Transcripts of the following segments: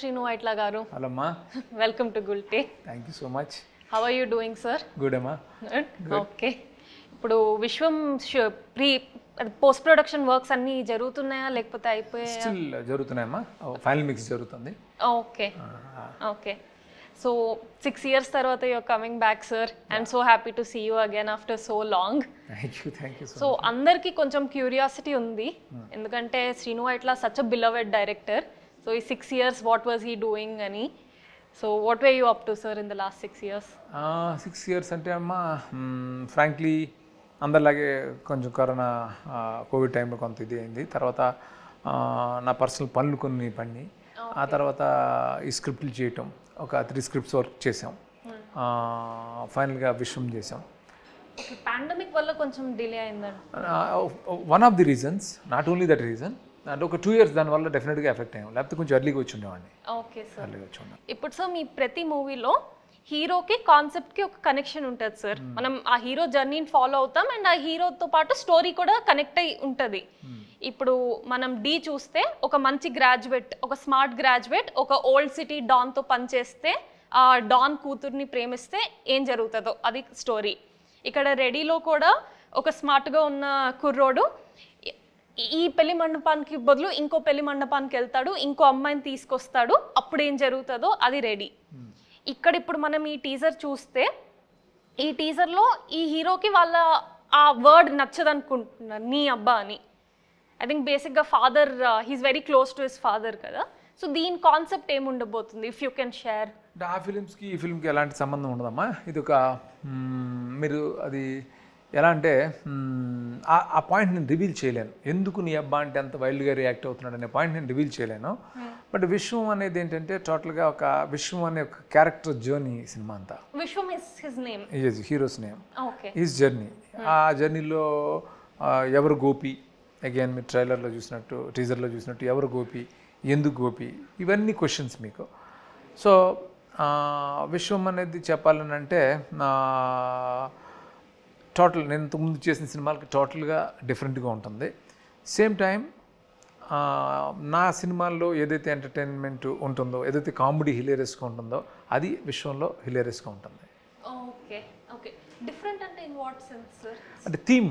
Shrinu Vaitla garu. Hello, Ma. Welcome to Gulte. Thank you so much. How are you doing, sir? Good, Ma. Good. Okay. ఇప్పుడు విశ్వం pre post production works అన్ని జరుగుతున్నాయా లేకపోతే అయిపోయాయా? Still జరుగుతున్నాయమ్మా. Final mix జరుగుతుంది. Okay okay so 6 years తర్వాత you're coming back sir and so happy to see you again after so long. Thank you so అందరికీ కొంచెం క్యూరియాసిటీ ఉంది ఎందుకంటే Srinu Vaitla such a beloved director. So ఈ 6 years what was he doing అని. So what were you up to sir in the last 6 years? 6 years అంటే అమ్మా frankly అందరిలాగే కొంచెం కరోనా కోవిడ్ టైంలో కొంత ఇది అయింది. తర్వాత నా పర్సనల్ పనులు కొన్ని పని, ఆ తర్వాత ఈ స్క్రిప్ట్లు చేయటం, ఒక 3 scripts వర్క్ చేసాం. ఫైనల్గా విశ్వం చేసాం. పాండమిక్ వల్ల కొంచెం డిలే అయిందండి. One of the reasons, not only that reason, అంటే ఒక 2 years దానివల్ల డెఫినెట్గా ఎఫెక్ట్ అయ్యాం, లేకపోతే కొంచెం ఎర్లీగా వచ్చి ఉండేవాడిని. Okay sir. ఎర్లీగా వచ్చి ఉండే. ఇప్పుడు సార్ మీ ప్రతి మూవీలో హీరోకి కాన్సెప్ట్కి ఒక కనెక్షన్ ఉంటుంది సార్. మనం ఆ హీరో జర్నీని ఫాలో అవుతాం అండ్ ఆ హీరోతో పాటు స్టోరీ కూడా కనెక్ట్ అయి ఉంటుంది. ఇప్పుడు మనం డి చూస్తే ఒక మంచి గ్రాడ్యుయేట్, ఒక స్మార్ట్ గ్రాడ్యుయేట్ ఒక ఓల్డ్ సిటీ డాన్తో పనిచేస్తే ఆ డాన్ కూతుర్ని ప్రేమిస్తే ఏం జరుగుతుందో అది స్టోరీ. ఇక్కడ రెడీలో కూడా ఒక స్మార్ట్గా ఉన్న కుర్రోడు ఈ పెళ్లి మండపానికి బదులు ఇంకో పెళ్లి మండపానికి వెళ్తాడు, ఇంకో అమ్మాయిని తీసుకొస్తాడు, అప్పుడు ఏం జరుగుతుందో అది రెడీ. ఇక్కడ ఇప్పుడు మనం ఈ టీజర్ చూస్తే ఈ టీజర్లో ఈ హీరోకి వాళ్ళ ఆ వర్డ్ నచ్చదనుకుంటున్నారు, నీ అబ్బా అని. ఐ థింక్ బేసిక్గా father he's very close to his father కదా. సో దీని కాన్సెప్ట్ ఏముండబోతుంది ఇఫ్ యూ కెన్ షేర్? అంటే ఆ ఫిలిమ్స్కి ఈ ఫిల్మ్కి ఎలాంటి సంబంధం ఉండదమ్మా. ఇది ఒక మీరు అది ఎలా అంటే ఆ పాయింట్ నేను రివీల్ చేయలేను. ఎందుకు నీ అబ్బా అంటే అంత వైల్డ్గా రియాక్ట్ అవుతున్నాడు అనే పాయింట్ నేను రివీల్ చేయలేను. బట్ విశ్వం అనేది ఏంటంటే టోటల్గా ఒక విశ్వం అనే ఒక క్యారెక్టర్ జర్నీ సినిమా అంతా. విశ్వం is his name, heroes name, okay, his journey. ఆ జర్నీలో ఎవరు గోపి, అగైన్ మీరు ట్రైలర్లో చూసినట్టు, టీజర్లో చూసినట్టు ఎవరు గోపి, ఎందుకు గోపి, ఇవన్నీ క్వశ్చన్స్ మీకు. సో విశ్వం అనేది చెప్పాలని అంటే టోటల్ నేను ఇంతకుముందు చేసిన సినిమాలకి టోటల్గా డిఫరెంట్గా ఉంటుంది. సేమ్ టైం నా సినిమాల్లో ఏదైతే ఎంటర్టైన్మెంట్ ఉంటుందో, ఏదైతే కామెడీ హిలేరియస్గా ఉంటుందో అది విశ్వంలో హిలేరియస్గా ఉంటుంది. Okay okay. డిఫరెంట్ అంటే ఇన్ వాట్ సెన్స్ సార్? అంటే థీమ్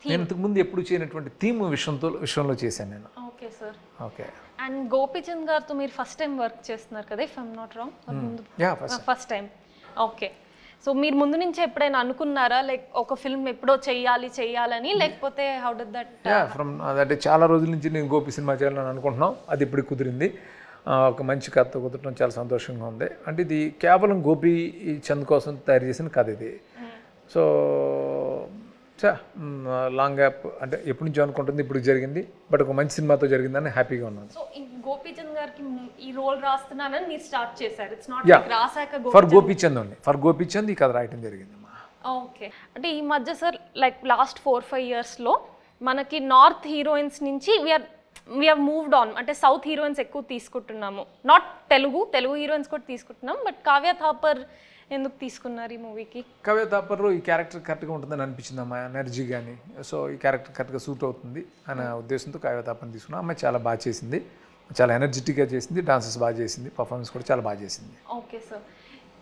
నేను ఇంతకుముందు ఎప్పుడు చేయనటువంటి థీమ్ విశ్వంలో చేశాను నేను. Okay sir. Okay. And Gopichand గారితో మీరు ఫస్ట్ టైం వర్క్ చేస్తున్నారు కదా if I'm not wrong? First time. Okay. So మీరు ముందు నుంచి ఎప్పుడైనా అనుకున్నారా లైక్ ఒక ఫిల్మ్ ఎప్పుడో చెయ్యాలని, లేకపోతే హౌ డిడ్ దట్? ఫ్రమ్ అంటే చాలా రోజుల నుంచి నేను గోపి సినిమా చేయాలని అనుకుంటున్నాం, అది ఇప్పుడు కుదిరింది. ఒక మంచి కథ కుదరడం చాలా సంతోషంగా ఉంది. అంటే ఇది కేవలం గోపి చంద్ కోసం తయారు చేసిన కథ ఇది. సో లాంగ్ గ్యాప్ అంటే ఎప్పటి నుంచో అనుకుంటుంది, ఇప్పుడు జరిగింది. బట్ ఒక మంచి సినిమాతో జరిగిందని హ్యాపీగా ఉన్నాను. సో గోపీచంద్ గారికి ఈ రోల్ రాస్తున్నానని మీరు స్టార్ట్ చేశారు? ఇట్స్ నాట్ లైక్ రాసాక for Gopichand only, for Gopichand ఈ కథ రాయటం జరిగింది. ఓకే. అంటే ఈ మధ్య సార్ లైక్ లాస్ట్ 4-5 yearsలో మనకి నార్త్ హీరోయిన్స్ నుంచి వీఆర్ మూవ్డ్ ఆన్, అంటే సౌత్ హీరోయిన్స్ ఎక్కువ తీసుకుంటున్నాము. నాట్ తెలుగు హీరోయిన్స్ కూడా తీసుకుంటున్నాం. బట్ కావ్య థాపర్ ఎందుకు తీసుకున్నారు ఈ మూవీకి? కావ్య థాపర్ ఈ క్యారెక్టర్ కరెక్ట్గా ఉంటుందని అనిపించింది అమ్మాయి ఎనర్జీ కానీ. సో ఈ క్యారెక్టర్ కరెక్ట్గా సూట్ అవుతుంది అనే ఉద్దేశంతో కావ్య థాపర్ని తీసుకున్నాం. అమ్మాయి చాలా బాగా చేసింది, చాలా ఎనర్జెటిక్గా చేసింది, డాన్సెస్ బాగా చేసింది, పర్ఫార్మెన్స్ కూడా చాలా బాగా చేసింది. Okay sir.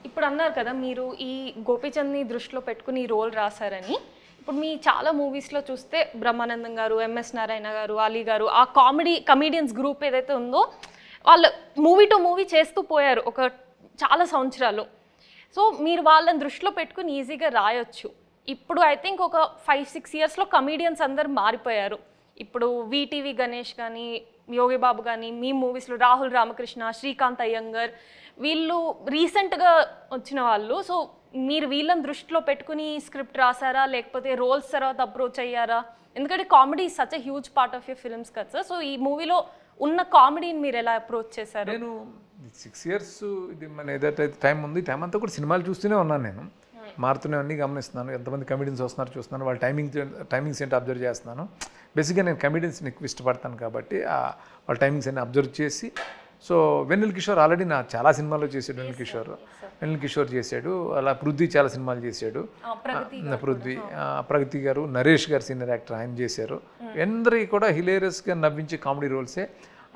ఇప్పుడు అన్నారు కదా మీరు ఈ గోపీచంద్ని దృష్టిలో పెట్టుకుని ఈ రోల్ రాశారని. ఇప్పుడు మీ చాలా మూవీస్లో చూస్తే బ్రహ్మానందం గారు, ఎంఎస్ నారాయణ గారు, అలీ గారు, ఆ కమీడియన్స్ గ్రూప్ ఏదైతే ఉందో వాళ్ళు మూవీ టు మూవీ చేస్తూ పోయారు ఒక చాలా సంవత్సరాలు. సో మీరు వాళ్ళని దృష్టిలో పెట్టుకుని ఈజీగా రాయొచ్చు. ఇప్పుడు ఐ థింక్ ఒక 5-6 yearsలో కమీడియన్స్ అందరు మారిపోయారు. ఇప్పుడు వీటీవీ గణేష్ కానీ, యోగి బాబు కానీ, మీ మూవీస్లో రాహుల్ రామకృష్ణ, శ్రీకాంత్ అయ్యంగర్, వీళ్ళు రీసెంట్గా వచ్చిన వాళ్ళు. సో మీరు వీళ్ళని దృష్టిలో పెట్టుకుని స్క్రిప్ట్ రాసారా, లేకపోతే రోల్స్ తర్వాత అప్రోచ్ అయ్యారా? ఎందుకంటే comedy is such a huge part of your films కదా సార్. సో ఈ మూవీలో ఉన్న కామెడీని మీరు ఎలా అప్రోచ్ చేశారు? నేను 6 years ఇది మన ఏదైతే టైం ఉంది, టైం అంతా కూడా సినిమాలు చూస్తూనే ఉన్నాను. నేను మారుతూనే అన్నీ గమనిస్తున్నాను, ఎంతమంది కమెడియన్స్ వస్తున్నారు చూస్తున్నాను, వాళ్ళ టైమింగ్స్ ఏంటి అబ్జర్వ్ చేస్తున్నాను. బేసిక్గా నేను కమెడియన్స్ని ఎక్కువ ఇష్టపడతాను కాబట్టి వాళ్ళ టైమింగ్స్ అన్ని అబ్జర్వ్ చేసి. సో వెన్నెల కిషోర్ ఆల్రెడీ నా చాలా సినిమాల్లో చేశాడు. వెన్నెల కిషోర్ చేశాడు, అలా పృథ్వీ చాలా సినిమాలు చేశాడు. ప్రగతి గారు, నరేష్ గారు సీనియర్ యాక్టర్, ఆయన చేశారు. అందరికీ కూడా హిలేరియస్గా నవ్వించే కామెడీ రోల్సే.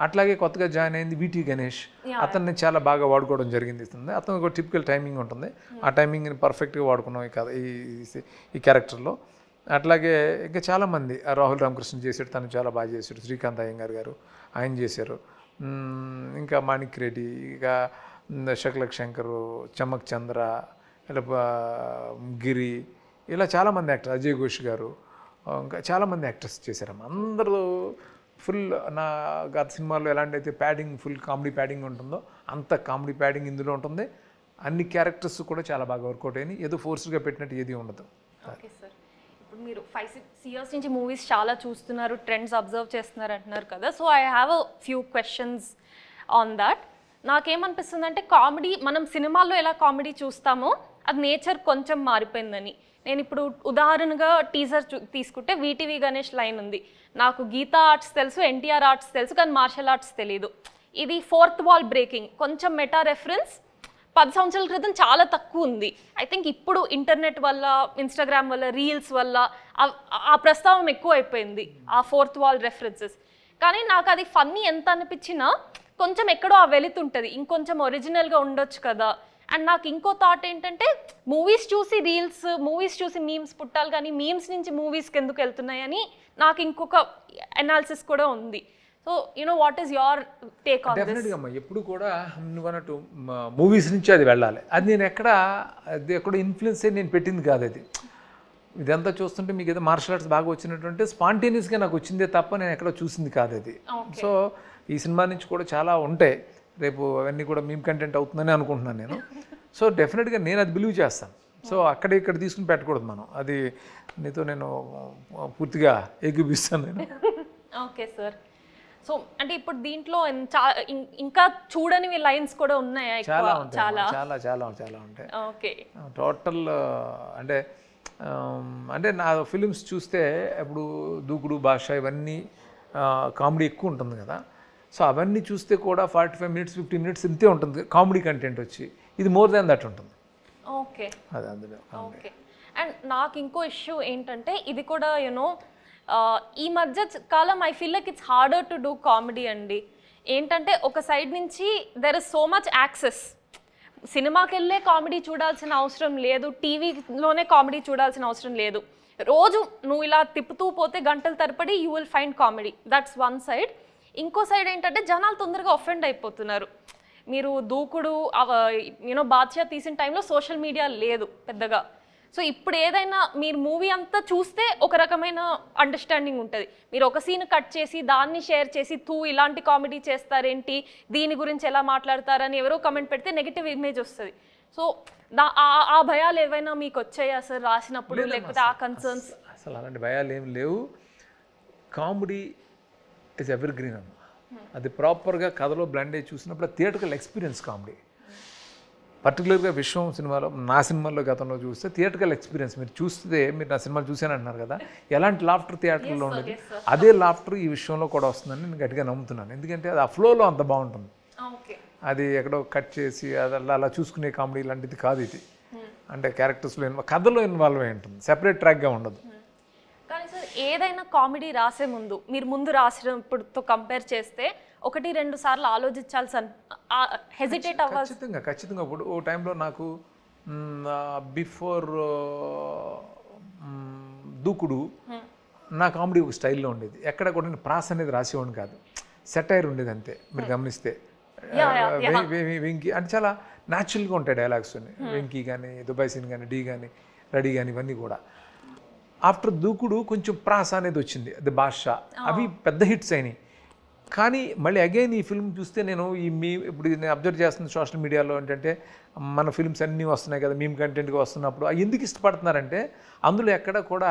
అట్లాగే కొత్తగా జాయిన్ అయింది వీటీ గణేష్, అతన్ని చాలా బాగా వాడుకోవడం జరిగింది. అతను ఒక టిపికల్ టైమింగ్ ఉంటుంది, ఆ టైమింగ్ని పర్ఫెక్ట్గా వాడుకున్నాం ఈ కథ ఈ క్యారెక్టర్లో. అట్లాగే ఇంకా చాలామంది, రాహుల్ రామకృష్ణ చేశాడు, తను చాలా బాగా చేశాడు. శ్రీకాంత్ అయ్యంగార్ గారు ఆయన చేశారు. ఇంకా మాణిక్ రెడ్డి, ఇక శకలక్ శంకరు, చమక్ చంద్ర, ఇలా గిరి, ఇలా చాలామంది యాక్టర్స్, అజయ్ ఘోష్ గారు, ఇంకా చాలామంది యాక్టర్స్ చేశారమ్మ. అందరూ ఫుల్ నా గత సినిమాల్లో ఎలాంటి అయితే ప్యాడింగ్, ఫుల్ కామెడీ ప్యాడింగ్ ఉంటుందో అంత కామెడీ ప్యాడింగ్ ఇందులో ఉంటుంది. అన్ని క్యారెక్టర్స్ కూడా చాలా బాగా వర్కౌట్ అయినాయి. ఏదో ఫోర్స్గా పెట్టినట్టు ఏది ఉండదు. ఓకే సార్, ఇప్పుడు మీరు 5-6 ఇయర్స్ నుంచి మూవీస్ చాలా చూస్తున్నారు, ట్రెండ్స్ అబ్జర్వ్ చేస్తున్నారు అంటున్నారు కదా. So I have a few questions on that. నాకేమనిపిస్తుంది అంటే కామెడీ, మనం సినిమాల్లో ఎలా కామెడీ చూస్తామో అది నేచర్ కొంచెం మారిపోయిందని. నేను ఇప్పుడు ఉదాహరణగా టీజర్ తీసుకుంటే వీటీవీ గణేష్ లైన్ ఉంది, నాకు గీతా ఆర్ట్స్ తెలుసు, ఎన్టీఆర్ ఆర్ట్స్ తెలుసు, కానీ మార్షల్ ఆర్ట్స్ తెలీదు. ఇది ఫోర్త్ వాల్ బ్రేకింగ్, కొంచెం మెటా రెఫరెన్స్ 10 సంవత్సరాల క్రితం చాలా తక్కువ ఉంది. ఐ థింక్ ఇప్పుడు ఇంటర్నెట్ వల్ల, ఇన్స్టాగ్రామ్ వల్ల, రీల్స్ వల్ల ఆ ప్రస్తావం ఎక్కువ అయిపోయింది, ఆ ఫోర్త్ వాల్ రెఫరెన్సెస్. కానీ నాకు అది ఫన్నీ ఎంత అనిపించినా కొంచెం ఎక్కడో ఆ వెళుతుంటుంది, ఇంకొంచెం ఒరిజినల్గా ఉండొచ్చు కదా. అండ్ నాకు ఇంకో థాట్ ఏంటంటే, మూవీస్ చూసి రీల్స్, మూవీస్ చూసి మీమ్స్ పుట్టాలి, కానీ మీమ్స్ నుంచి మూవీస్కి ఎందుకు వెళ్తున్నాయని నాకు ఇంకొక అనాలిసిస్ కూడా ఉంది. So what is your take on this? డెఫినెట్గా అమ్మా, ఎప్పుడు కూడా నువ్వు అన్నట్టు మూవీస్ నుంచి అది వెళ్ళాలి. అది నేను ఎక్కడో ఇన్ఫ్లుయెన్స్ నేను పెట్టింది కాదు. అది ఇదంతా చూస్తుంటే మీకు ఏదో మార్షల్ ఆర్ట్స్ బాగా వచ్చినటువంటి స్పాంటేనియస్గా నాకు వచ్చిందే తప్ప నేను ఎక్కడో చూసింది కాదు అది. సో ఈ సినిమా నుంచి కూడా చాలా ఉంటాయి, రేపు అవన్నీ కూడా మీమ్ కంటెంట్ అవుతుందని అనుకుంటున్నాను నేను. సో డెఫినెట్గా నేను అది బిలీవ్ చేస్తాను. సో ఇక్కడ తీసుకుని పెట్టకూడదు మనం. అది నీతో నేను పూర్తిగా ఏకీపిస్తాను నేను. Okay sir. సో అంటే ఇప్పుడు దీంట్లో ఇంకా చూడనివి లైన్స్ కూడా ఉన్నాయా? చాలా ఉంటాయి, చాలా చాలా చాలా ఉంటాయి. ఓకే, టోటల్ అంటే నా ఫిలిమ్స్ చూస్తే ఇప్పుడు దూకుడు, భాష, ఇవన్నీ కామెడీ ఎక్కువ ఉంటుంది కదా. సో అవన్నీ చూస్తే కూడా 45 మినిట్స్ 50 మినిట్స్ ఇంతే ఉంటుంది కామెడీ కంటెంట్ వచ్చి. ఇది మోర్ దాన్ దట్ ఉంటుంది. ఓకే, అది అందులో. ఓకే. అండ్ నాకు ఇంకో ఇష్యూ ఏంటంటే, ఇది కూడా ఈ మధ్య కాలం I feel like it's harder to do comedy అండి. ఏంటంటే ఒక సైడ్ నుంచి there is so much access, సినిమాకి వెళ్ళే కామెడీ చూడాల్సిన అవసరం లేదు, టీవీలోనే కామెడీ చూడాల్సిన అవసరం లేదు. రోజు నువ్వు ఇలా తిప్పుతూ పోతే గంటల తరబడి you will find comedy. That's one side. ఇంకో సైడ్ ఏంటంటే జనాలు తొందరగా ఒఫెండ్ అయిపోతున్నారు. మీరు దూకుడు, బాద్షా తీసిన టైంలో సోషల్ మీడియా లేదు పెద్దగా. సో ఇప్పుడు ఏదైనా మీరు మూవీ అంతా చూస్తే ఒక రకమైన అండర్స్టాండింగ్ ఉంటుంది. మీరు ఒక సీన్ కట్ చేసి దాన్ని షేర్ చేసి ఇలాంటి కామెడీ చేస్తారేంటి, దీని గురించి ఎలా మాట్లాడతారని ఎవరో కమెంట్ పెడితే నెగిటివ్ ఇమేజ్ వస్తుంది. సో ఆ భయాలు ఏవైనా మీకు వచ్చాయా సార్ రాసినప్పుడు, లేకపోతే ఆ కన్సర్న్స్? అసలు అలాంటి భయాలు ఏం లేవు. కామెడీ ఇస్ ఎవర్ గ్రీన్ అమ్మ. అది ప్రాపర్గా కథలో బ్లెండ్ అయ్యి చూసినప్పుడు థియేటర్కల్ ఎక్స్పీరియన్స్ కామెడీ. పర్టికులర్గా విశ్వం సినిమాలో, నా సినిమాల్లో గతంలో చూస్తే థియేటర్కల్ ఎక్స్పీరియన్స్ మీరు చూస్తే, మీరు నా సినిమాలు చూసాను అంటున్నారు కదా, ఎలాంటి లాఫ్టర్ థియేటర్లో ఉండేది అదే లాఫ్టర్ ఈ విషయంలో కూడా వస్తుందని నేను గట్టిగా నమ్ముతున్నాను. ఎందుకంటే అది ఆ ఫ్లోలో అంత బాగుంటుంది. అది ఎక్కడో కట్ చేసి అది అలా చూసుకునే కామెడీ లాంటిది కాదు ఇది. అంటే క్యారెక్టర్స్లో కథలో ఇన్వాల్వ్ అయి ఉంటుంది, సెపరేట్ ట్రాక్గా ఉండదు. కానీ సార్ ఏదైనా కామెడీ రాసే ముందు, మీరు ముందు రాసినప్పుడుతో కంపేర్ చేస్తే 1-2 సార్లు ఆలోచించాల్సి, హెజిటేట్ అవ్వాలి. ఖచ్చితంగా. ఇప్పుడు ఓ టైంలో నాకు బిఫోర్ దూకుడు నా కామెడీ ఒక స్టైల్లో ఉండేది. ఎక్కడ కూడా నేను ప్రాస్ అనేది రాసేవాడిని కాదు, సెటైర్ ఉండేది అంతే. మీరు గమనిస్తే వెంకీ అంటే చాలా న్యాచురల్గా ఉంటాయి డైలాగ్స్. వెంకీ కానీ, దుబాయ్ సీన్ కానీ, డీ కానీ, రెడీ కానీ, ఇవన్నీ కూడా. ఆఫ్టర్ దూకుడు కొంచెం ప్రాస అనేది వచ్చింది, అది బాద్షా, అవి పెద్ద హిట్స్ అయినాయి. కానీ మళ్ళీ అగైన్ ఈ ఫిల్మ్ చూస్తే నేను ఇప్పుడు నేను అబ్జర్వ్ చేస్తున్న సోషల్ మీడియాలో ఏంటంటే, మన ఫిల్మ్స్ అన్నీ వస్తున్నాయి కదా మీమ్ కంటెంట్గా వస్తున్నప్పుడు ఎందుకు ఇష్టపడుతున్నారంటే, అందులో ఎక్కడ కూడా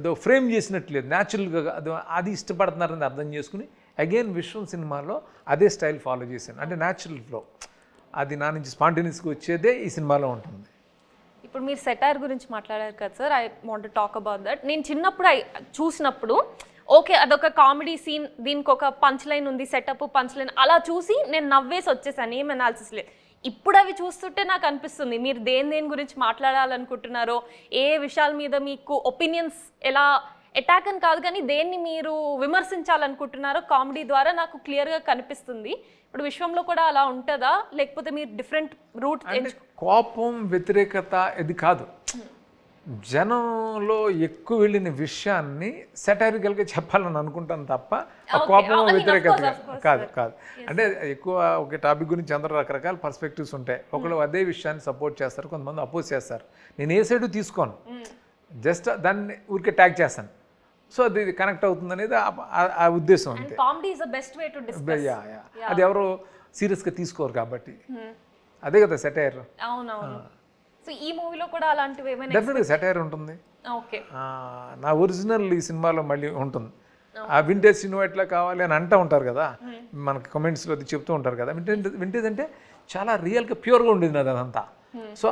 ఏదో ఫ్రేమ్ చేసినట్లేదు, న్యాచురల్గా అది ఇష్టపడుతున్నారని అర్థం చేసుకుని అగైన్ విశ్వం సినిమాలో అదే స్టైల్ ఫాలో చేశాను. అంటే న్యాచురల్ ఫ్లో, అది నా నుంచి స్పాంటేనియస్గా వచ్చేదే ఈ సినిమాలో ఉంటుంది. ఇప్పుడు మీరు సెటైర్ గురించి మాట్లాడారు కదా sir, I want to talk about that. నేను చిన్నప్పుడు చూసినప్పుడు ఓకే అదొక కామెడీ సీన్, దీనికి ఒక పంచ్ లైన్ ఉంది, సెటప్ పంచ్ లైన్, అలా చూసి నేను నవ్వేసి వచ్చేసాను, ఏం అనాలిసిస్ లేదు. ఇప్పుడు అవి చూస్తుంటే నాకు అనిపిస్తుంది మీరు దేని గురించి మాట్లాడాలనుకుంటున్నారో, ఏ విషయాల మీద మీకు ఒపీనియన్స్ ఎలా అటాక్ అని కాదు కానీ దేన్ని మీరు విమర్శించాలనుకుంటున్నారో కామెడీ ద్వారా నాకు క్లియర్గా కనిపిస్తుంది. ఇప్పుడు విశ్వంలో కూడా అలా ఉంటుందా, లేకపోతే మీరు డిఫరెంట్ రూట్ కోపం వ్యతిరేకత ఇది కాదు, జనంలో ఎక్కువ వెళ్ళిన విషయాన్ని సెటైరికల్గా చెప్పాలని అనుకుంటాను తప్ప ఆ కోపం వ్యతిరేకత కాదు కాదు. అంటే ఎక్కువ ఒక టాపిక్ గురించి అందరూ రకరకాల పర్స్పెక్టివ్స్ ఉంటాయి. ఒకళ్ళు అదే విషయాన్ని సపోర్ట్ చేస్తారు, కొంతమంది అపోజ్ చేస్తారు. నేను ఏ సైడు తీసుకోను, జస్ట్ దాన్ని ఊరికే ట్యాగ్ చేస్తాను. సో అది కనెక్ట్ అవుతుంది అనేది ఆ ఉద్దేశం అంతే. అది ఎవరు సీరియస్గా తీసుకోరు కాబట్టి అదే కదా సెటైర్. అవునవును. సో ఈ మూవీలో కూడా అలాంటివి ఏమైనా డెఫినెట్గా సెటైర్ ఉంటుంది. ఓకే, నా ఒరిజినల్ ఈ సినిమాలో మళ్ళీ ఉంటుంది. ఆ వింటేజ్ సినిమా ఎట్లా కావాలి అని అంటూ ఉంటారు కదా, మనకి కమెంట్స్లో అది చెప్తూ ఉంటారు కదా. వింటేజ్ అంటే చాలా రియల్గా ప్యూర్గా ఉండేది నాది అదంతా. సో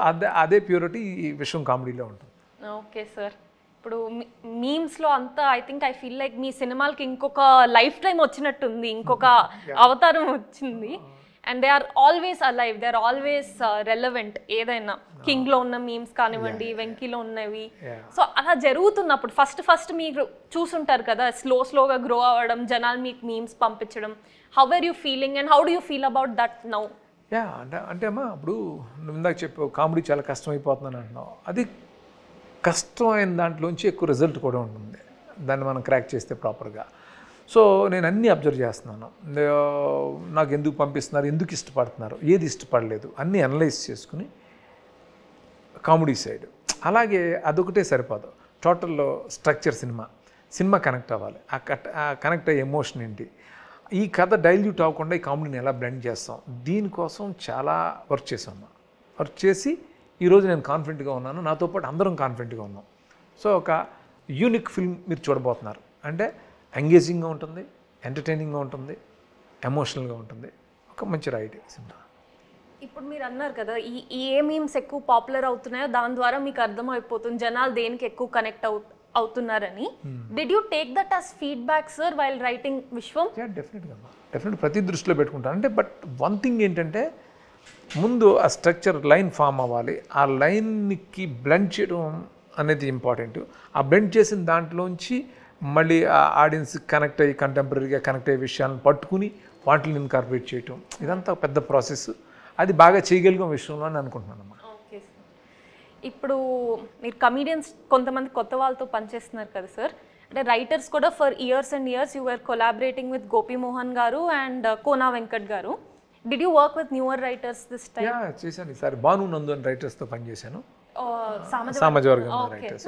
అదే ప్యూరిటీ ఈ విషయం కామెడీలో ఉంటుంది. ఓకే సార్, ఇప్పుడు మీమ్స్లో అంతా ఐ ఫీల్ లైక్ మీ సినిమాలకి ఇంకొక లైఫ్ టైం వచ్చినట్టుంది, ఇంకొక అవతారం వచ్చింది. And they are always alive, they are always relevant. ఏదైనా కింగ్లో ఉన్న మీమ్స్ కానివ్వండి, వెంకీలో ఉన్నవి. సో అలా జరుగుతున్నప్పుడు ఫస్ట్ మీరు చూసుంటారు కదా, స్లోగా గ్రో అవ్వడం, జనాలు మీకు మీమ్స్ పంపించడం. How are you feeling and how do you feel about that now? అంటే అమ్మా, ఇప్పుడు నువ్వు ఇందాక చెప్పావు కామెడీ చాలా కష్టమైపోతుందని అంటున్నావు. అది కష్టమైన దాంట్లోంచి ఎక్కువ రిజల్ట్ కూడా ఉంటుంది, దాన్ని మనం క్రాక్ చేస్తే ప్రాపర్గా. సో నేను అన్నీ అబ్జర్వ్ చేస్తున్నాను. నాకు ఎందుకు పంపిస్తున్నారు, ఎందుకు ఇష్టపడుతున్నారు, ఏది ఇష్టపడలేదు అన్నీ అనలైజ్ చేసుకుని కామెడీ సైడ్. అలాగే అదొకటే సరిపోదు, టోటల్లో స్ట్రక్చర్ సినిమా కనెక్ట్ అవ్వాలి. ఆ కనెక్ట్ అయ్యే ఎమోషన్ ఏంటి, ఈ కథ డైల్యూట్ అవ్వకుండా ఈ కామెడీని ఎలా బ్లెండ్ చేస్తాం, దీనికోసం చాలా వర్క్ చేసి ఈరోజు నేను కాన్ఫిడెంట్గా ఉన్నాను, నాతో పాటు అందరం కాన్ఫిడెంట్గా ఉన్నాం. సో ఒక యూనిక్ ఫిల్మ్ మీరు చూడబోతున్నారు. అంటే ఎంగేజింగ్గా ఉంటుంది, ఎంటర్టైనింగ్గా ఉంటుంది, ఎమోషనల్గా ఉంటుంది, ఒక మంచి రైట్ సినిమా. ఇప్పుడు మీరు అన్నారు కదా, ఈ ఏ మీమ్స్ ఎక్కువ పాపులర్ అవుతున్నాయో దాని ద్వారా మీకు అర్థమైపోతుంది జనాలు దేనికి ఎక్కువ కనెక్ట్ అవుతున్నారని. Did you take that as feedback sir while writing Viswam? Definite ప్రతి దృష్టిలో పెట్టుకుంటాను. అంటే బట్ వన్ థింగ్ ఏంటంటే, ముందు ఆ స్ట్రక్చర్ లైన్ ఫామ్ అవ్వాలి, ఆ లైన్కి బ్లెండ్ చేయడం అనేది ఇంపార్టెంట్. ఆ బ్లెండ్ చేసిన దాంట్లోంచి మళ్ళీ ఆ ఆడియన్స్ కనెక్ట్ అయ్యి కంటెంపరీగా కనెక్ట్ అయ్యే విషయాలను పట్టుకుని వాటిని ఇన్కార్పొరేట్ చేయటం, ఇదంతా పెద్ద ప్రాసెస్. అది బాగా చేయగలిగిన విషయంలో అని అనుకుంటున్నాను అమ్మా. ఓకే సార్, ఇప్పుడు మీరు కమీడియన్స్ కొంతమంది కొత్త వాళ్ళతో పనిచేస్తున్నారు కదా సార్, అంటే రైటర్స్ కూడా for years and years you are collaborating with Gopi Mohan garu and Kona Venkat garu. Did you work with newer writers this time? చేశాను. ఈసారి భాను నందు అని రైటర్స్తో పనిచేశాను, సామాజవర్గం రైటర్స్.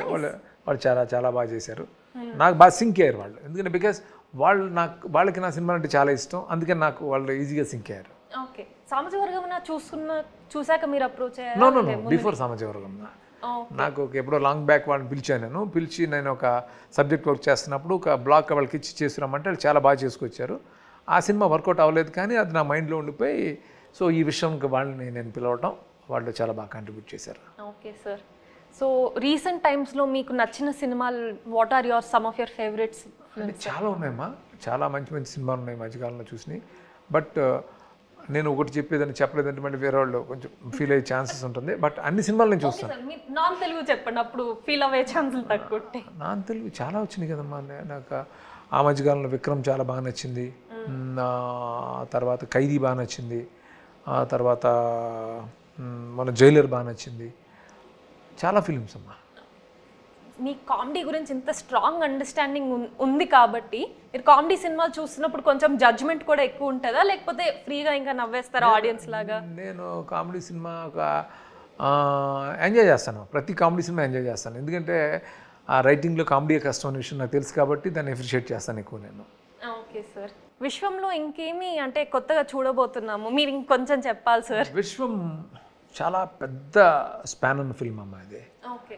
వాళ్ళు చాలా బాగా చేశారు. నాకు బాగా సింక్ అయ్యారు వాళ్ళు, ఎందుకంటే బికాస్ వాళ్ళకి నా సినిమా అంటే చాలా ఇష్టం, అందుకని నాకు వాళ్ళు ఈజీగా సింక్ అయ్యారు. ఓకే, సామాజవర్గం చూసాక మీరు అప్రోచ్ అయ్యారు? నో బిఫోర్ సామాజవర్గం. నాకు ఎప్పుడో లాంగ్ బ్యాక్ వాళ్ళని పిలిచి నేను ఒక సబ్జెక్ట్ వర్క్ చేస్తున్నప్పుడు ఒక బ్లాక్ వాళ్ళకి ఇచ్చి చేస్తున్నామంటే వాళ్ళు చాలా బాగా చేసుకొచ్చారు. ఆ సినిమా వర్కౌట్ అవ్వలేదు, కానీ అది నా మైండ్లో ఉండిపోయి, సో ఈ విషయంకి వాళ్ళని నేను పిలవటం, వాళ్ళు చాలా బాగా కాంట్రిబ్యూట్ చేశారు. ఓకే సార్, సో రీసెంట్ టైమ్స్లో మీకు నచ్చిన సినిమాలు what are some of your favourites? చాలా ఉన్నాయమ్మా, చాలా మంచి సినిమాలు ఉన్నాయి మధ్యకాలంలో చూసినాయి. బట్ నేను ఒకటి చెప్పేదని చెప్పలేదంటే మళ్ళీ వేరే వాళ్ళు కొంచెం ఫీల్ అయ్యే ఛాన్సెస్ ఉంటుంది. బట్ అన్ని సినిమాలు నేను చూస్తాను. నాన్ తెలుగు చెప్పండి, అప్పుడు ఫీల్ అయ్యే ఛాన్సెస్ తక్కువ. నాన్ తెలుగు చాలా వచ్చినాయి కదమ్మా. నాకు ఆ మధ్యకాలంలో విక్రమ్ చాలా బాగా నచ్చింది, తర్వాత ఖైదీ బాగా నచ్చింది, ఆ తర్వాత మన జైలర్ బాగా నచ్చింది. చాలా ఫిలిమ్స్ అమ్మా. మీ కామెడీ గురించి ఇంత స్ట్రాంగ్ అండర్స్టాండింగ్ ఉంది కాబట్టి మీరు కామెడీ సినిమాలు చూస్తున్నప్పుడు కొంచెం జడ్జ్మెంట్ కూడా ఎక్కువ ఉంటుందా, లేకపోతే ఫ్రీగా ఇంకా నవ్వేస్తారా ఆడియన్స్ లాగా? నేను కామెడీ సినిమా ఒక ఎంజాయ్ చేస్తాను, ప్రతి కామెడీ సినిమా ఎంజాయ్ చేస్తాను. ఎందుకంటే ఆ రైటింగ్లో కామెడీ కష్టం అనే విషయం నాకు తెలుసు కాబట్టి దాన్ని అప్రిషియేట్ చేస్తాను ఎక్కువ నేను. ఓకే సార్, విశ్వంలో ఇంకేమి అంటే కొత్తగా చూడబోతున్నాము, మీరు ఇంకొంచెం చెప్పాలి సార్. విశ్వం చాలా పెద్ద స్పాన్ ఉన్న ఫిల్మ్ అమ్మా ఇది. ఓకే,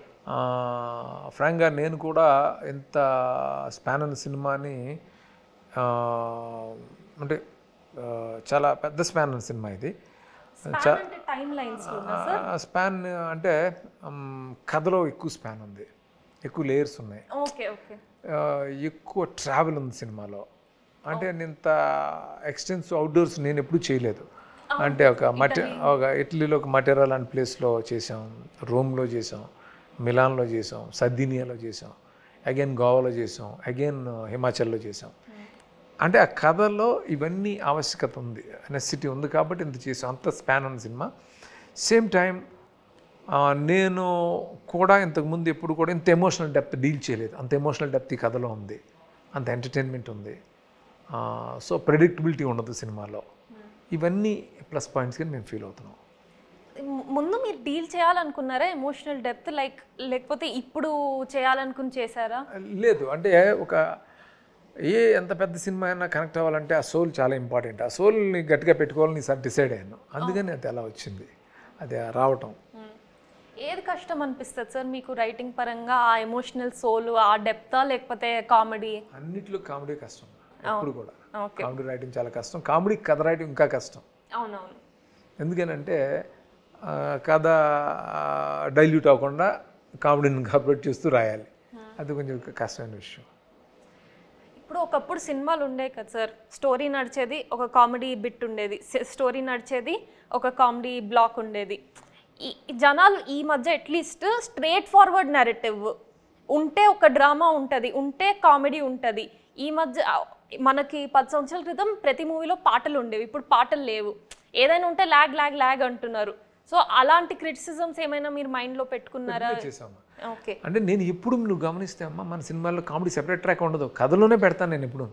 ఫ్రాంక్గా నేను కూడా ఎంత స్పాన్ అన్న సినిమాని అంటే చాలా పెద్ద స్పాన్ అన్న సినిమా ఇది. స్పాన్ అంటే కథలో ఎక్కువ స్పాన్ ఉంది, ఎక్కువ లేయర్స్ ఉన్నాయి, ఎక్కువ ట్రావెల్ ఉంది సినిమాలో. అంటే ఇంత ఎక్స్టెన్సివ్ అవుట్డోర్స్ నేను ఎప్పుడూ చేయలేదు. అంటే ఒక ఇటలీలో ఒక మటెరా లాంటి ప్లేస్లో చేసాం, రోమ్లో చేసాం, మిలాన్లో చేసాం, సర్దినియాలో చేసాం, అగైన్ గోవాలో చేసాం, అగైన్ హిమాచల్లో చేసాం. అంటే ఆ కథలో ఇవన్నీ ఆవశ్యకత ఉంది, నెసెసిటీ ఉంది కాబట్టి ఇంత చేసాం. అంత స్పాన్ ఉన్న సినిమా. సేమ్ టైం నేను కూడా ఇంతకుముందు ఎప్పుడు కూడా ఇంత ఎమోషనల్ డెప్త్ డీల్ చేయలేదు. అంత ఎమోషనల్ డెప్త్ ఈ కథలో ఉంది, అంత ఎంటర్టైన్మెంట్ ఉంది. సో ప్రెడిక్టబిలిటీ ఉండదు సినిమాలో. ఇవన్నీ ప్లస్ పాయింట్స్ గా మేము ఫీల్ అవుతున్నాం. ముందు మీరు డీల్ చేయాలనుకున్నారా ఎమోషనల్ డెప్త్, లేకపోతే ఇప్పుడు చేయాలనుకుని చేశారా? లేదు, అంటే ఎంత పెద్ద సినిమా అయినా కనెక్ట్ అవ్వాలంటే ఆ సోల్ చాలా ఇంపార్టెంట్. ఆ సోల్ని గట్టిగా పెట్టుకోవాలని సార్ డిసైడ్ అయ్యాను. అందుకని అది ఎలా వచ్చింది, అది రావటం. ఏది కష్టం అనిపిస్తుంది సార్ మీకు రైటింగ్ పరంగా? ఆ ఎమోషనల్ సోల్, ఆ డెప్తా, లేకపోతే కామెడీ? అన్నిట్లో కామెడీ కష్టం ఎప్పుడు కూడా. కామెడీ రైటింగ్ చాలా కష్టం, కామెడీ కథ రైటింగ్ ఇంకా కష్టం. అవునవును. ఎందుకనంటే కథ డైల్యూట్ అవ్వకుండా కామెడీని ఇన్కార్పొరేట్ చేస్తూ రాయాలి. అది కొంచెం కష్టమైన విషయం. ఇప్పుడు ఒకప్పుడు సినిమాలు ఉండే కదా సార్, స్టోరీ నడిచేది, ఒక కామెడీ బిట్ ఉండేది, స్టోరీ నడిచేది, ఒక కామెడీ బ్లాక్ ఉండేది. ఈ జనాలు ఈ మధ్య అట్లీస్ట్ స్ట్రేట్ ఫార్వర్డ్ నెరేటివ్ ఉంటే ఒక డ్రామా ఉంటుంది, ఉంటే కామెడీ ఉంటుంది. ఈ మధ్య మనకి 10 సంవత్సరాల క్రితం ప్రతి మూవీలో పాటలు ఉండేవి, ఇప్పుడు పాటలు లేవు. ఏదైనా ఉంటే ల్యాగ్ అంటున్నారు. సో అలాంటి క్రిటిసిజమ్స్ ఏమైనా మీరు మైండ్లో పెట్టుకున్నారా? ఓకే. అంటే నేను ఎప్పుడు నువ్వు గమనిస్తే అమ్మా, మన సినిమాల్లో కామెడీ సెపరేట్ ట్రాక్ ఉండదు, కథలోనే పెడతాను నేను. ఎప్పుడు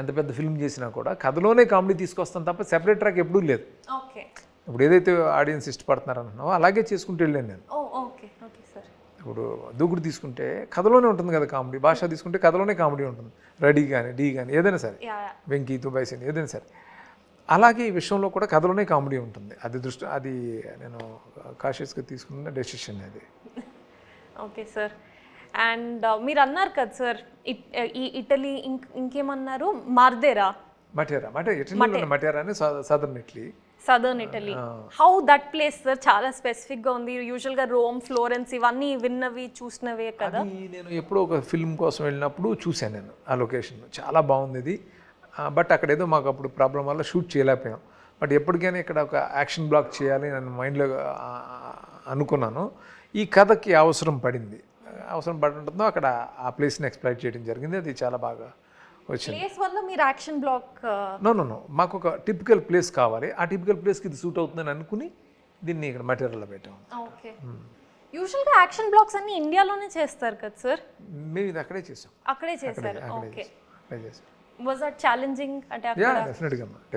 ఎంత పెద్ద ఫిల్మ్ చేసినా కూడా కథలోనే కామెడీ తీసుకొస్తాను తప్ప సెపరేట్ ట్రాక్ ఎప్పుడూ లేదు. ఓకే. ఇప్పుడు ఏదైతే ఆడియన్స్ ఇష్టపడుతున్నారు అంటున్నావో అలాగే చేసుకుంటూ వెళ్ళాను నేను. Okay okay sir. ఇప్పుడు దూకుడు తీసుకుంటే కథలోనే ఉంటుంది కదా కామెడీ, భాష తీసుకుంటే కథలోనే కామెడీ ఉంటుంది. రెడీ కానీ డీ కానీ ఏదైనా సరే, వెంకీ తుబాయ్ సీన్ ఏదైనా సరే. అలాగే ఈ విషయంలో కూడా కథలోనే కామెడీ ఉంటుంది. అది నేను కాషియస్గా తీసుకున్న డెసిషన్ అది. Okay sir. అండ్ మీరు అన్నారు కదా సార్, ఇటలీ ఇంకేమన్నారు, మటేరా అని southern Italy. How that place sir? చాలా స్పెసిఫిక్గా ఉంది. యూజువల్గా రోమ్, ఫ్లోరెన్స్ ఇవన్నీ విన్నవి చూసినవే కదా. నేను ఎప్పుడో ఒక ఫిల్మ్ కోసం వెళ్ళినప్పుడు చూశాను నేను ఆ లొకేషన్, చాలా బాగుంది ఇది. బట్ అక్కడ ఏదో మాకు అప్పుడు ప్రాబ్లం వల్ల షూట్ చేయలేకపోయాం. బట్ ఎప్పటికైనా ఇక్కడ ఒక యాక్షన్ బ్లాక్ చేయాలి నేను మైండ్లో అనుకున్నాను. ఈ కథకి అవసరం పడుతుందో అక్కడ ఆ ప్లేస్ని ఎక్స్ప్లైట్ చేయడం జరిగింది. అది చాలా బాగా వచ్చింది. ప్లేస్ వల్ల మీరు యాక్షన్ బ్లాక్? నో, మాకు ఒక టిపికల్ ప్లేస్ కావాలి. ఆ టిపికల్ ప్లేస్కి ఇది సూట్ అవుతుందని అనుకుని దీన్ని ఇక్కడ మెటీరియల్లో పెట్టాము. ఓకే. యూజువల్గా యాక్షన్ బ్లాక్స్ అన్ని ఇండియాలోనే చేస్తారు కదా సార్? మేము ఇది అక్కడే చేసాం. అక్కడే చేశారు. ఓకే. చేసాం. Was that challenging? అంటే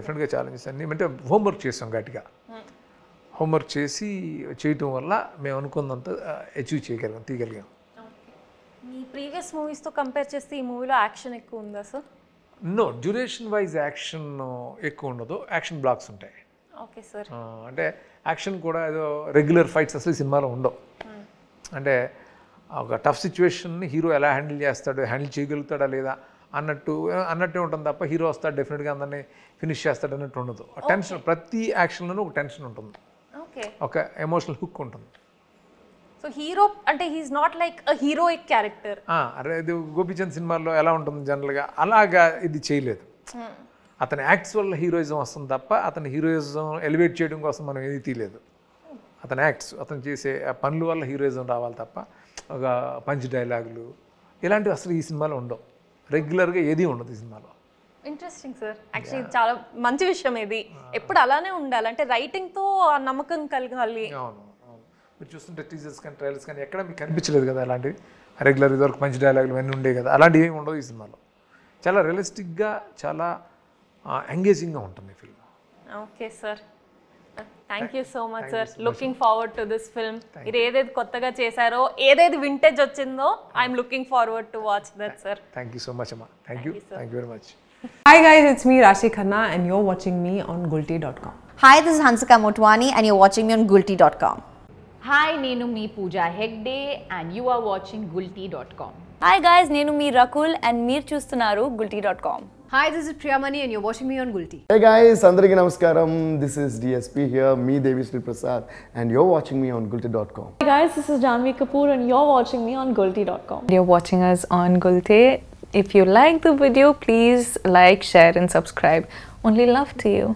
డెఫినెట్గా ఛాలెంజెస్ అన్ని. అంటే హోంవర్క్ చేసాం గట్టిగా. హోంవర్క్ చేయటం వల్ల మేము అనుకున్నంత అచీవ్ తీయగలిగాం. మీ ప్రీవియస్ మూవీస్తో కంపేర్ చేస్తే ఈ మూవీలో యాక్షన్ ఎక్కువ ఉందా sir? No, duration wise action ఎక్కువ ఉండదు, యాక్షన్ బ్లాక్స్ ఉంటాయి. Okay sir. అంటే యాక్షన్ కూడా ఏదో రెగ్యులర్ ఫైట్స్ అసలు సినిమాలో ఉండవు. అంటే ఒక టఫ్ సిచ్యువేషన్ని హీరో ఎలా హ్యాండిల్ చేయగలుగుతాడా లేదా అన్నట్టే ఉంటుంది తప్ప హీరో వస్తాడు డెఫినెట్గా అందరినీ ఫినిష్ చేస్తాడు అన్నట్టు ఉండదు. టెన్షన్, ప్రతి యాక్షన్లోనూ ఒక టెన్షన్ ఉంటుంది, ఒక ఎమోషనల్ హుక్ ఉంటుంది. సో హీరో అంటే he's not like a heroic character. అరే ఇది గోపీచంద్ సినిమాల్లో ఎలా ఉంటుంది జనరల్గా, అలాగా ఇది చేయలేదు. అతని యాక్ట్స్ వల్ల హీరోయిజం వస్తుంది తప్ప అతని హీరోయిజం ఎలివేట్ చేయడం కోసం మనం ఏది తీయలేదు. అతని యాక్ట్స్, అతను చేసే పనుల వల్ల హీరోయిజం రావాలి తప్ప ఒక పంచ్ డైలాగులు ఇలాంటివి అసలు ఈ సినిమాలో ఉండవు. రెగ్యులర్గా ఏది ఉండదు ఈ సినిమాలో. Interesting sir. యాక్చువల్లీ చాలా మంచి విషయం ఇది. ఎప్పుడు అలానే ఉండాలి, అంటే రైటింగ్తో నమ్మకం కలగాలి. అవును, మీరు చూస్తుంటే టీజర్స్ కానీ ట్రైలర్స్ కానీ ఎక్కడ మీకు కనిపించలేదు కదా అలాంటివి. రెగ్యులర్ ఇదివరకు మంచి డైలాగులు ఇవన్నీ ఉండేవి కదా, అలాంటివి ఏమి ఉండవు ఈ సినిమాలో. చాలా రియలిస్టిక్గా, చాలా ఎంగేజింగ్గా ఉంటుంది film. Okay sir, thank you so much sir. Looking forward to this film. మీరు ఏదైతే కొత్తగా చేశారో, ఏదైతే వింటేజ్ వచ్చిందో, I'm looking forward to watch that sir. Thank you so much అమ్మా. Thank you very much. Hi guys, it's me Rashi Khanna and you're watching me on Gulti.com. Hi, this is Hansika Motwani and you're watching me on Gulti.com. Hi, nenu me Pooja Hegde and you are watching Gulti.com. Hi guys, nenu me Rakul and meer chustunaru Gulti.com. Hi, this is Priyamani and you're watching me on Gulti. Hey guys, Andariki Namaskaram. This is DSP here, me Devi Sri Prasad and you're watching me on Gulti.com. Hey guys, this is Janvi Kapoor and you're watching me on Gulti.com. You're watching us on Gulti. If you like the video, please like, share and subscribe. Only love to you.